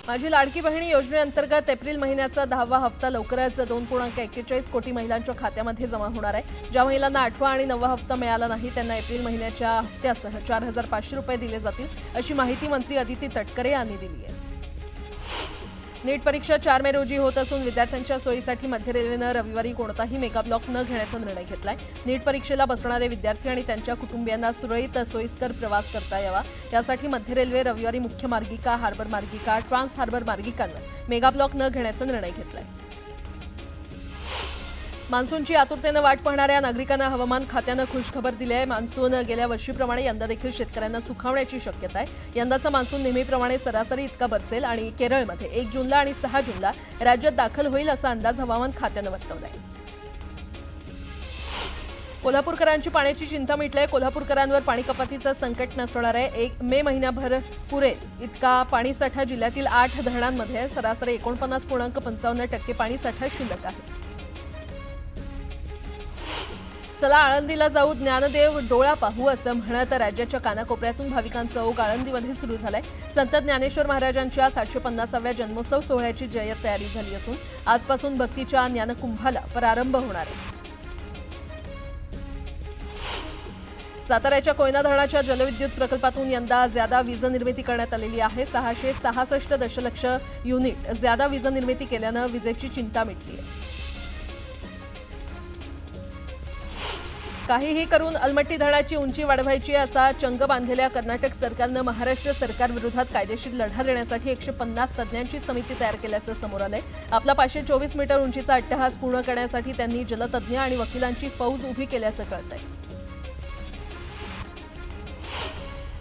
माझी लाडकी बहिणी योजनेअंतर्गत एप्रिल महिन्याचा 10वा हप्ता लवकरच 2.41 कोटी महिलांच्या खात्यामध्ये जमा होणार आहे। ज्या महिलांना 8वा आणि 9वा हप्ता मिळाला नाही त्यांना एप्रिल महिन्याच्या हप्त्यासह 4,500 रुपये दिले जातील, अशी माहिती मंत्री अदिती तटकरे यांनी दिली आहे। नीट परीक्षा 4 मे रोजी होत असून विद्यार्थ्यांच्या सोयीसाठी मध्य रेल्वेनं रविवारी कोणताही मेगा ब्लॉक न घेण्याचा निर्णय घेतलाय। नीट परीक्षेला बसणारे विद्यार्थी आणि त्यांच्या कुटुंबियांना सुरळीत सोयीस्कर प्रवास करता यावा यासाठी मध्य रेल्वे रविवारी मुख्य मार्गिका, हार्बर मार्गिका, ट्रान्स हार्बर मार्गिकांवर मेगा ब्लॉक न घेण्याचा निर्णय घेतलाय। मान्सूनची आतुरतेनं वाट पाहणाऱ्या नागरिकांना हवामान खात्यानं खुशखबर दिली आहे। मान्सून गेल्या वर्षीप्रमाणे यंदा देखील शेतकऱ्यांना सुखावण्याची शक्यता आहे। यंदाचा मान्सून नेहमीप्रमाणे सरासरी इतका बरसेल आणि केरळमध्ये 1 जूनला आणि 6 जूनला राज्यात दाखल होईल असा अंदाज हवामान खात्यानं वर्तवला आहे। कोल्हापूरकरांची पाण्याची चिंता मिटली आहे। कोल्हापूरकरांवर पाणी कपातीचं संकट नसणार आहे। 1 मे महिनाभर पुरेल इतका पाणीसाठा जिल्ह्यातील 8 धरणांमध्ये सरासरी 49.55% पाणीसाठा शिल्लक आहे। चला आळंदीला जाऊ, ज्ञानदेव डोळा पाहू असं म्हणत राज्याच्या कानाकोपऱ्यातून भाविकांचा ओघ आळंदीमध्ये सुरू झालाय। संत ज्ञानेश्वर महाराजांच्या 750व्या जन्मोत्सव सोहळ्याची जय्यत तयारी झाली असून आजपासून भक्तीच्या ज्ञानकुंभाला प्रारंभ होणार आहे। साताऱ्याच्या कोयना धरणाच्या जलविद्युत प्रकल्पातून यंदा ज्यादा वीज निर्मिती करण्यात आलेली आहे। 666 दशलक्ष युनिट ज्यादा वीज निर्मिती केल्यानं विजेची चिंता मिटली आहे। काहीही करून अलमट्टी धरणाची उंची वाढवायची असा चंग बांधलेल्या कर्नाटक सरकारनं महाराष्ट्र सरकारविरोधात कायदेशीर लढा देण्यासाठी 150 तज्ज्ञांची समिती तयार केल्याचं समोर आलंय। आपला 524 मीटर उंचीचा अट्टहास पूर्ण करण्यासाठी त्यांनी जलतज्ज्ञ आणि वकिलांची फौज उभी केल्याचं कळतंय।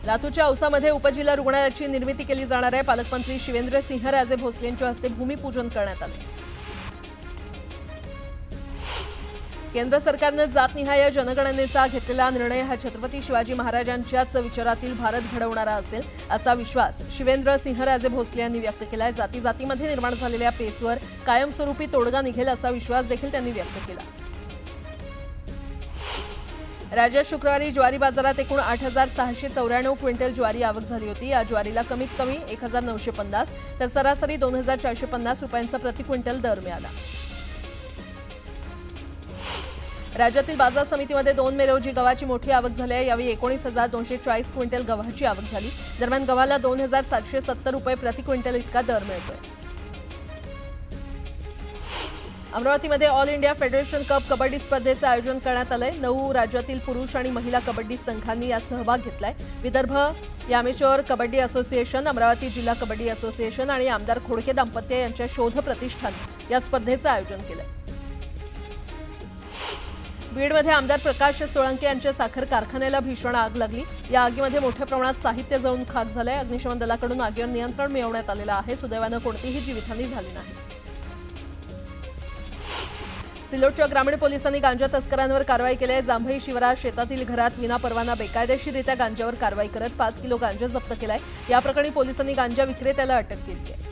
लातूरच्या औसामध्ये उपजिल्हा रुग्णालयाची निर्मिती केली जाणार आहे। पालकमंत्री शिवेंद्रसिंहराजे भोसले यांच्या हस्ते भूमिपूजन करण्यात आले। केंद्र सरकारनं जातनिहाय जनगणनेचा घेतलेला निर्णय हा छत्रपती शिवाजी महाराजांच्याच विचारातील भारत घडवणारा असेल असा विश्वास शिवेंद्रसिंहराजे भोसले यांनी व्यक्त केलाय। जाती जातीमध्ये निर्माण झालेल्या पेचवर कायमस्वरूपी तोडगा निघेल असा विश्वास देखील त्यांनी व्यक्त केला। राज्यात शुक्रवारी ज्वारी बाजारात एकूण 8,694 क्विंटल ज्वारी आवक झाली होती। या ज्वारीला कमीत कमी 1,950 तर सरासरी 2,450 रुपयांचा प्रति क्विंटल दर मिळाला। राज्यातील बाजार समितीमध्ये 2 मे रोजी गव्हाची मोठी आवक झाली आहे। यावेळी 19,240 क्विंटल गव्हाची आवक झाली। दरम्यान गव्हाला 2,770 रुपये प्रति क्विंटल इतका दर मिळतोय। अमरावतीमध्ये all India federation cup kabaddi स्पर्धेचं आयोजन करण्यात आलंय। 9 राज्यातील पुरुष आणि महिला कबड्डी संघांनी यात सहभाग घेतलाय। विदर्भ यामेश्वर कबड्डी असोसिएशन, अमरावती जिल्हा कबड्डी असोसिएशन आणि आमदार खोडके दाम्पत्य यांच्या शोध प्रतिष्ठान या स्पर्धेचं आयोजन केलंय। बीडमध्ये आमदार प्रकाश सोळंके यांच्या साखर कारखान्याला भीषण आग लागली। या आगीमध्ये मोठ्या प्रमाणात साहित्य जळून खाक झालंय। अग्निशमन दलाकडून आगीवर नियंत्रण मिळवण्यात आलेलं आहे। सुदैवानं कोणतीही जीवितहानी झाली नाही। सिल्लोडच्या ग्रामीण पोलिसांनी गांजा तस्करांवर कारवाई केली आहे। जांभई शिवारात शेतातील घरात विनापरवाना बेकायदेशीररित्या गांजावर कारवाई करत 5 किलो गांजा जप्त केलाय। या प्रकरणी पोलिसांनी गांजा विक्रेत्याला अटक केली आहे।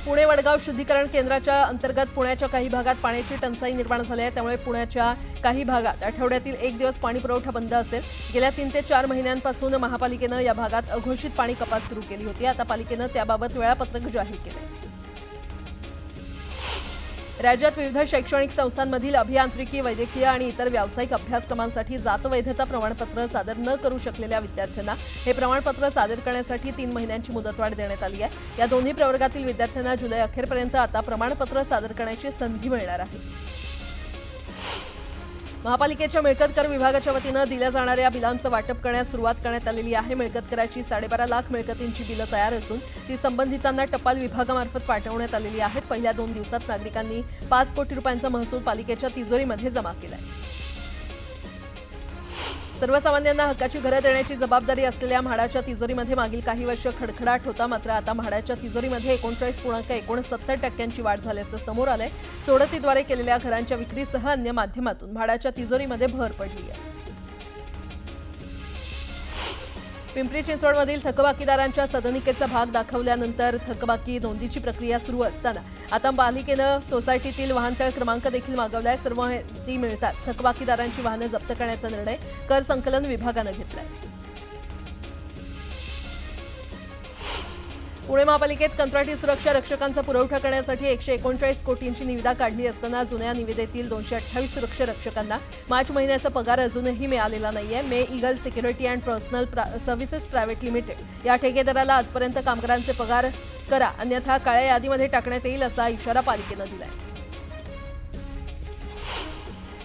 पुणे वडगाव शुद्धीकरण केंद्राच्या अंतर्गत पुण्याच्या काही भागात पाण्याची टंचाई निर्माण झाली आहे। त्यामुळे पुण्याच्या काही भागात आठवड्यातील 1 दिवस पाणी पुरवठा बंद असेल। गेल्या 3 ते 4 महिन्यांपासून महापालिकेनं या भागात अघोषित पाणी कपात सुरू केली होती। आता पालिकेनं त्याबाबत वेळापत्रक जाहीर केलंय। राज्यात विविध शैक्षणिक संस्थांमधील अभियांत्रिकी, वैद्यकीय आणि इतर व्यावसायिक अभ्यासक्रमांसाठी जातवैधता प्रमाणपत्र सादर न करू शकलेल्या विद्यार्थ्यांना हे प्रमाणपत्र सादर करण्यासाठी 3 महिन्यांची मुदतवाढ देण्यात आली आहे। या दोन्ही प्रवर्गातील विद्यार्थ्यांना जुलै अखेरपर्यंत आता प्रमाणपत्र सादर करण्याची संधी मिळणार आहे। महापालिकेच्या मिळकत कर विभागाच्या वतीनं दिल्या जाणाऱ्या बिलांचं वाटप करण्यास सुरुवात करण्यात आलेली आहे। मिळकत कराची 12.5 लाख मिळकतींची बिलं तयार असून ती संबंधितांना टपाल विभागामार्फत पाठवण्यात आलेली आहेत। पहिल्या 2 दिवसात नागरिकांनी 5 कोटी रुपयांचा महसूल पालिकेच्या तिजोरीमध्ये जमा केलाय। सर्वसामान्यांना हक्काची घरं देण्याची जबाबदारी असलेल्या म्हाडाच्या तिजोरीमध्ये मागील काही वर्ष खडखडाट होता। मात्र आता म्हाडाच्या तिजोरीमध्ये 39.69% वाढ झाल्याचं समोर आलंय। सोडतीद्वारे केलेल्या घरांच्या विक्रीसह अन्य माध्यमातून म्हाडाच्या तिजोरीमध्ये भर पडली आहे। पिंपरी चिंचवडमधील थकबाकीदारांच्या सदनिकेचा भाग दाखवल्यानंतर थकबाकी नोंदीची प्रक्रिया सुरू असताना आता पालिकेनं सोसायटीतील वाहनतळ क्रमांक देखील मागवलाय। सर्व माहिती मिळताच थकबाकीदारांची वाहनं जप्त करण्याचा निर्णय कर संकलन विभागानं घेतलाय। पुणे महापालिकेत कंत्राटी सुरक्षा रक्षकांचा पुरवठा करण्यासाठी 139 कोटींची निविदा काढली असताना जुन्या निविदेतील 228 सुरक्षा रक्षकांना मार्च महिन्याचा पगार अजूनही मिळालेला नाहीये. मे Eagle Security and Personal Services Private Limited या ठेकेदाराला आजपर्यंत कामगारांचे पगार करा, अन्यथा काळ्या यादीमध्ये टाकण्यात येईल असा इशारा पालिकेनं दिलाय.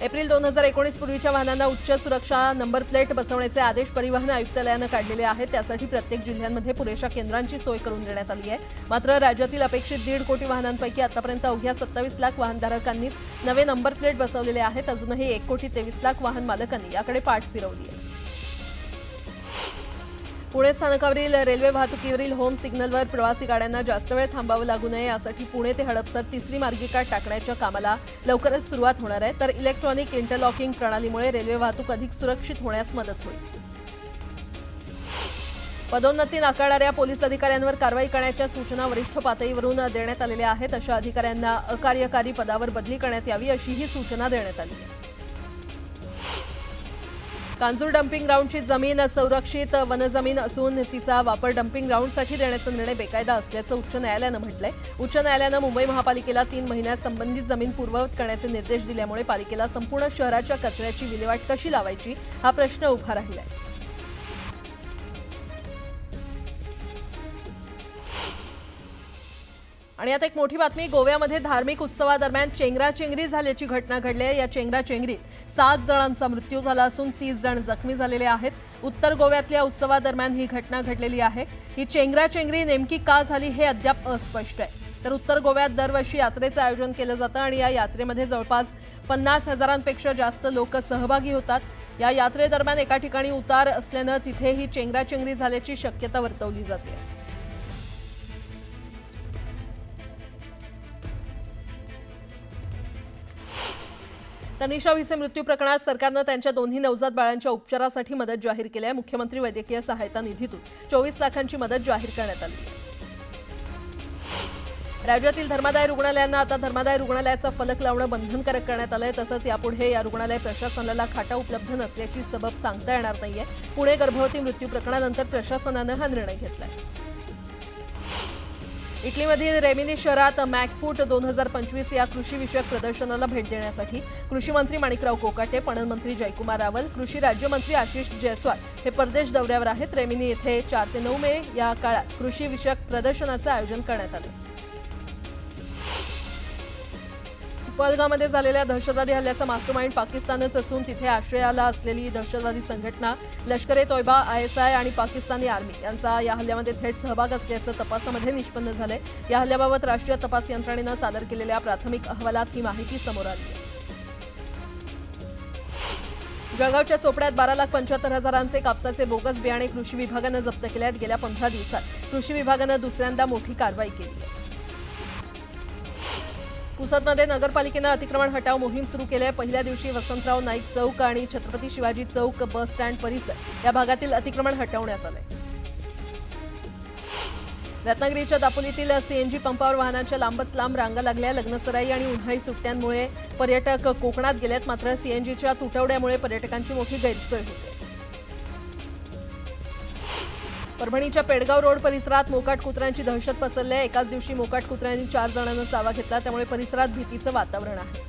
एप्रिल 2019 पूर्वीच्या वाहनांना उच्च सुरक्षा नंबर प्लेट बसवण्याचे आदेश परिवहन आयुक्तालयानं काढलेले आहेत. त्यासाठी प्रत्येक जिल्ह्यांमध्ये पुरेशा केंद्रांची सोय करून देण्यात आली आहे. मात्र राज्यातील अपेक्षित 1.5 कोटी वाहनांपैकी आतापर्यंत अवघ्या 27 लाख वाहनधारकांनीच नवे नंबर प्लेट बसवलेले आहेत. अजूनही 1.23 कोटी वाहन मालकांनी याकडे पाठ फिरवली आहे. पुणे स्थानकावरील रेल्वे वाहतुकीवरील होम सिग्नलवर प्रवासी गाड्यांना जास्त वेळ थांबावं लागू नये यासाठी पुणे ते हडपसर तिसरी मार्गिका टाकण्याच्या कामाला लवकरच सुरुवात होणार आहे. तर इलेक्ट्रॉनिक इंटरलॉकिंग प्रणालीमुळे रेल्वे वाहतूक अधिक सुरक्षित होण्यास मदत होईल. पदोन्नती नाकारणाऱ्या पोलीस अधिकाऱ्यांवर कारवाई करण्याच्या सूचना वरिष्ठ पातळीवरून देण्यात आलेल्या आहेत. अशा अधिकाऱ्यांना अकार्यकारी पदावर बदली करण्यात यावी अशीही सूचना देण्यात आली आहे. कांजूर डम्पिंग ग्राउंडची जमीन संरक्षित वनजमीन असून तिचा वापर डम्पिंग ग्राउंडसाठी देण्याचा निर्णय बेकायदा असल्याचं उच्च न्यायालयानं म्हटलंय. उच्च न्यायालयानं मुंबई महापालिकेला 3 महिन्यात संबंधित जमीन पूर्ववत करण्याचे निर्देश दिल्यामुळे पालिकेला संपूर्ण शहराच्या कचऱ्याची विल्हेवाट कशी लावायची हा प्रश्न उभा राहिलाय. आणि आता एक मोठी बातमी. गोव्यामध्ये धार्मिक उत्सवादरम्यान चेंगराचेंगरी झाल्याची घटना घडली आहे. या चेंगराचेंगरीत 7 जणांचा मृत्यू झाला असून 30 जण जखमी झालेले आहेत. उत्तर गोव्यातल्या उत्सवादरम्यान ही घटना घडलेली आहे. ही चेंगराचेंगरी नेमकी का झाली हे अद्याप अस्पष्ट आहे. तर उत्तर गोव्यात दरवर्षी यात्रेचं आयोजन केलं जातं आणि या यात्रेमध्ये जवळपास 50,000पेक्षा जास्त लोक सहभागी होतात. या यात्रेदरम्यान एका ठिकाणी उतार असल्यानं तिथे ही चेंगराचेंगरी झाल्याची शक्यता वर्तवली जाते. तनिषा भिसे मृत्यू प्रकरणात सरकारनं त्यांच्या दोन्ही नवजात बाळांच्या उपचारासाठी मदत जाहीर केली आहे. मुख्यमंत्री वैद्यकीय सहायता निधीतून 24 लाखांची मदत जाहीर करण्यात आली आहे. राज्यातील धर्मादाय रुग्णालयांना आता धर्मादाय रुग्णालयाचा फलक लावणं बंधनकारक करण्यात आलंय. तसंच यापुढे या रुग्णालय प्रशासनाला खाटा उपलब्ध नसल्याची सबब सांगता येणार नाहीये. पुणे गर्भवती मृत्यू प्रकरणानंतर प्रशासनानं हा निर्णय घेतलाय. इटलीमधील रेमिनी शहरात मॅकफूट 2025 या कृषी विषयक प्रदर्शनाला भेट देण्यासाठी कृषी मंत्री माणिकराव कोकाटे, पणन मंत्री जयकुमार रावल, कृषी राज्यमंत्री आशिष जयस्वाल हे परदेश दौऱ्यावर आहेत. रेमिनी येथे 4 ते 9 मे या काळात कृषी विषयक प्रदर्शनाचं आयोजन करण्यात आले. पहलगाममध्ये झालेल्या दहशतवादी हल्ल्याचा मास्टरमाइंड पाकिस्तानच असून तिथे आश्रयाला असलेली दहशतवादी संघटना लष्कर-ए-तोयबा, ISI आणि पाकिस्तानी आर्मी यांचा या हल्ल्यामध्ये थेट सहभाग असल्याचं तपासामध्ये निष्पन्न झालंय. या हल्ल्याबाबत राष्ट्रीय तपास यंत्रणेनं सादर केलेल्या प्राथमिक अहवालात ही माहिती समोर आली आहे. जळगावच्या चोपड्यात 12,75,000चे कापसाचे बोगस बियाणे कृषी विभागानं जप्त केले आहेत. गेल्या 15 दिवसात कृषी विभागानं दुसऱ्यांदा मोठी कारवाई केली आहे. पुसदमध्ये नगरपालिकेनं अतिक्रमण हटाव मोहीम सुरू केली आहे. पहिल्या दिवशी वसंतराव नाईक चौक आणि छत्रपती शिवाजी चौक बस स्टँड परिसर या भागातील अतिक्रमण हटवण्यात आलंय. रत्नागिरीच्या दापोलीतील CNG पंपावर वाहनांच्या लांबच लांब रांगा लागल्या. लग्नसराई आणि उन्हाळी सुट्ट्यांमुळे पर्यटक कोकणात गेलेत. मात्र CNGच्या तुटवड्यामुळे पर्यटकांची मोठी गैरसोय होते. परभणीच्या पेडगाव रोड परिसरात मोकाट कुत्र्यांची दहशत पसरली आहे. एकाच दिवशी मोकाट कुत्र्यांनी 4 जणांना चावा घेतला. त्यामुळे परिसरात भीतीचं वातावरण आहे.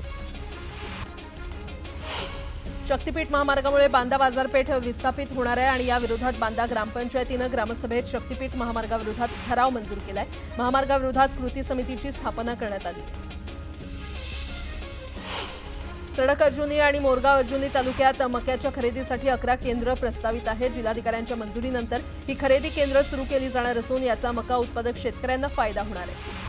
शक्तीपीठ महामार्गामुळे बांदा बाजारपेठ विस्थापित होणार आहे आणि या विरोधात बांदा ग्रामपंचायतीनं ग्रामसभेत शक्तीपीठ महामार्गाविरोधात ठराव मंजूर केलाय. महामार्गाविरोधात कृती समितीची स्थापना करण्यात आली. सडक अर्जुनी आणि मोरगाव अर्जुनी तालुक्यात मक्याच्या खरेदीसाठी 11 केंद्र प्रस्तावित आहेत. जिल्हाधिकाऱ्यांच्या मंजुरीनंतर ही खरेदी केंद्र सुरू केली जाणार असून याचा मका उत्पादक शेतकऱ्यांना फायदा होणार आहे.